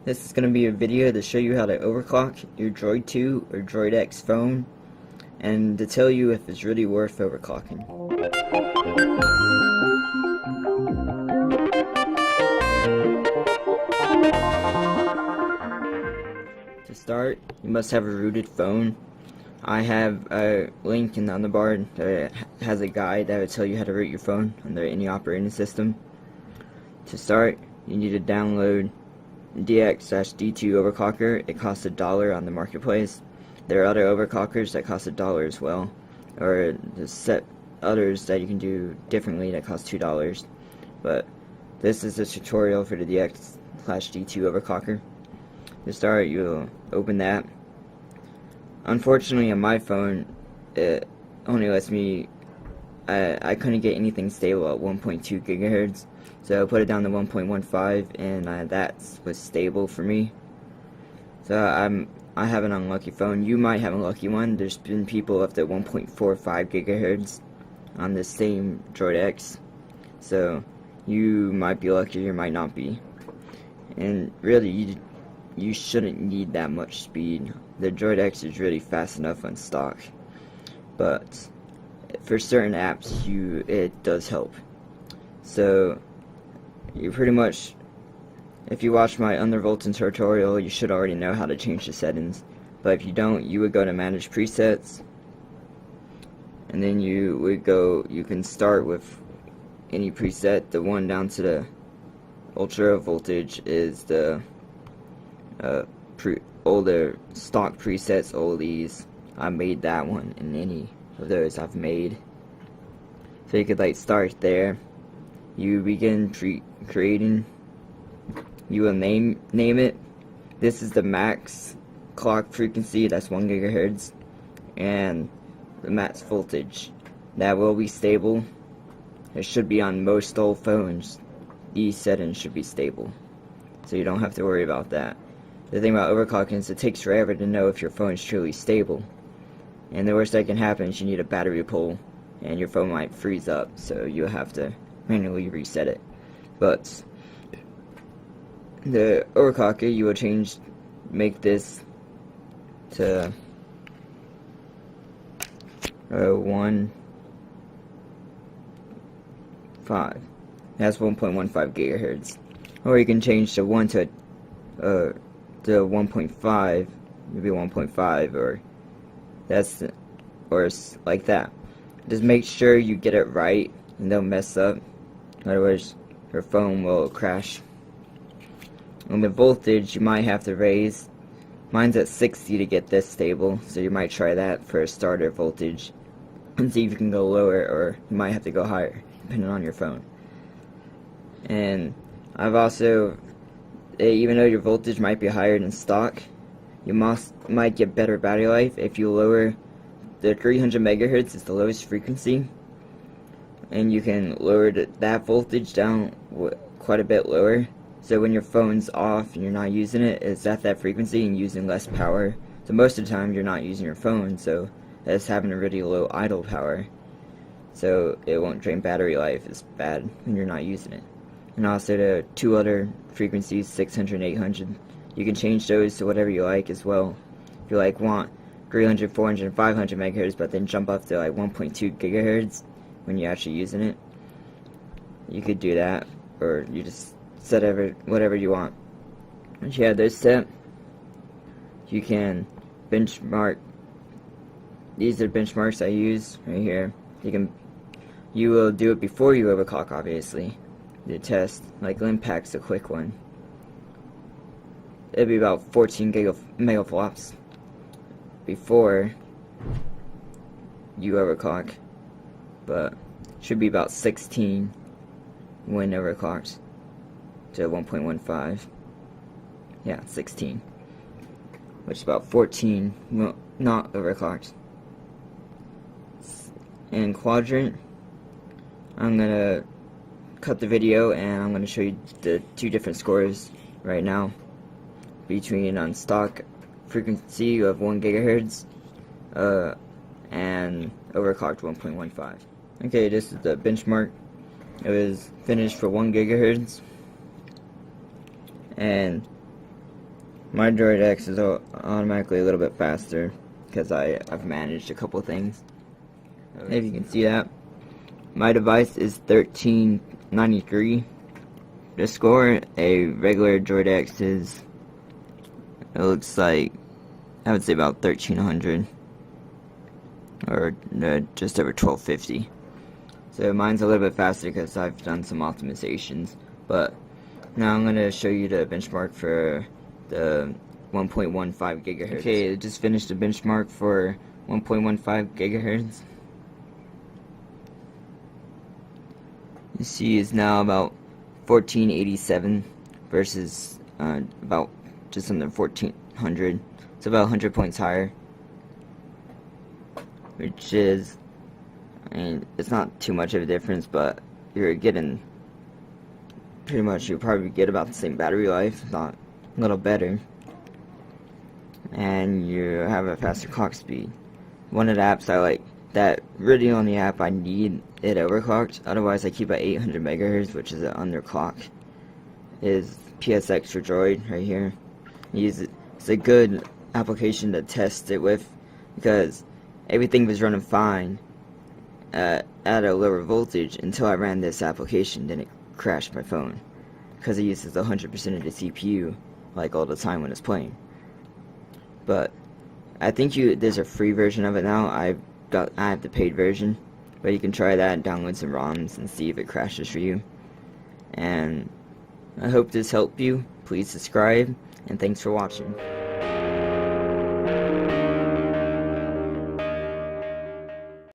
This is going to be a video to show you how to overclock your Droid 2 or Droid X phone and to tell you if it's really worth overclocking. To start, you must have a rooted phone. I have a link in the underbar that has a guide that will tell you how to root your phone under any operating system. To start, you need to download DX-D2 overclocker. It costs $1 on the marketplace. There are other overclockers that cost $1 as well, or the set others that you can do differently that cost $2. But this is a tutorial for the DX/D2 overclocker. To start, you'll open that. Unfortunately, on my phone, it only lets me. I couldn't get anything stable at 1.2 gigahertz, so I put it down to 1.15, and that was stable for me. So I have an unlucky phone. You might have a lucky one. There's been people up to 1.45 gigahertz on the same Droid X, so you might be lucky, you might not be. And really, you shouldn't need that much speed. The Droid X is really fast enough on stock, but for certain apps, it does help. So you pretty much, if you watch my undervolting tutorial, you should already know how to change the settings. But if you don't, you would go to manage presets, and then you can start with any preset. The one down to the ultra voltage is the older stock presets, oldies. I made that one in any of those I've made. So you could start there. You begin creating. You will name it. This is the max clock frequency, that's 1 gigahertz, and the max voltage. That will be stable. It should be on most old phones. These settings should be stable, so you don't have to worry about that. The thing about overclocking is it takes forever to know if your phone is truly stable. And the worst that can happen is you need a battery pull, and your phone might freeze up, so you'll have to manually reset it. But the overclocker, you will make this to 1.5. That's 1.15 gigahertz. Or you can change to 1 to 1.5, maybe 1.5, or like that. Just make sure you get it right and don't mess up, otherwise your phone will crash. And the voltage you might have to raise. Mine's at 60 to get this stable, so you might try that for a starter voltage and see if you can go lower, or you might have to go higher depending on your phone. And I've also, even though your voltage might be higher than stock, you might get better battery life if you lower the 300 megahertz is the lowest frequency, and you can lower that voltage down quite a bit lower. So when your phone's off and you're not using it, it's at that frequency and using less power. So most of the time you're not using your phone, so it's having a really low idle power. So it won't drain battery life as bad when you're not using it. And also the two other frequencies, 600 and 800, you can change those to whatever you like as well. If you want 300, 400, and 500 megahertz, but then jump up to 1.2 gigahertz when you're actually using it, you could do that, or you just set whatever you want. Once you have those set, you can benchmark. These are benchmarks I use right here. You will do it before you overclock, obviously. The test, like Limpac's a quick one. It'd be about 14 megaflops before you overclock, but should be about 16 when overclocked to 1.15. Yeah, 16, which is about 14 not overclocked. In quadrant, I'm gonna cut the video and I'm gonna show you the two different scores right now between on stock frequency of 1 gigahertz and overclocked 1.15. Okay, this is the benchmark. It was finished for 1 gigahertz, and My Droid X is automatically a little bit faster because I've managed a couple things. If you can see that, my device is 1393. The score a regular Droid X is, it looks like, I would say about 1300 or just over 1250. So mine's a little bit faster because I've done some optimizations. But now I'm going to show you the benchmark for the 1.15 gigahertz. Okay, I just finished the benchmark for 1.15 gigahertz. You see it's now about 1487 versus about just under 1400. It's about 100 points higher, which is, I mean, it's not too much of a difference, but you're getting pretty much, you'll probably get about the same battery life, if not a little better, and you have a faster clock speed. One of the apps I like, that really only app I need it overclocked, otherwise I keep at 800 megahertz, which is an underclock, is PSX for Droid right here. It's a good application to test it with because everything was running fine at a lower voltage until I ran this application. Then it crashed my phone because it uses 100% of the CPU like all the time when it's playing. But I think there's a free version of it now. I have the paid version, but you can try that and download some ROMs and see if it crashes for you. And I hope this helped you. Please subscribe, and thanks for watching.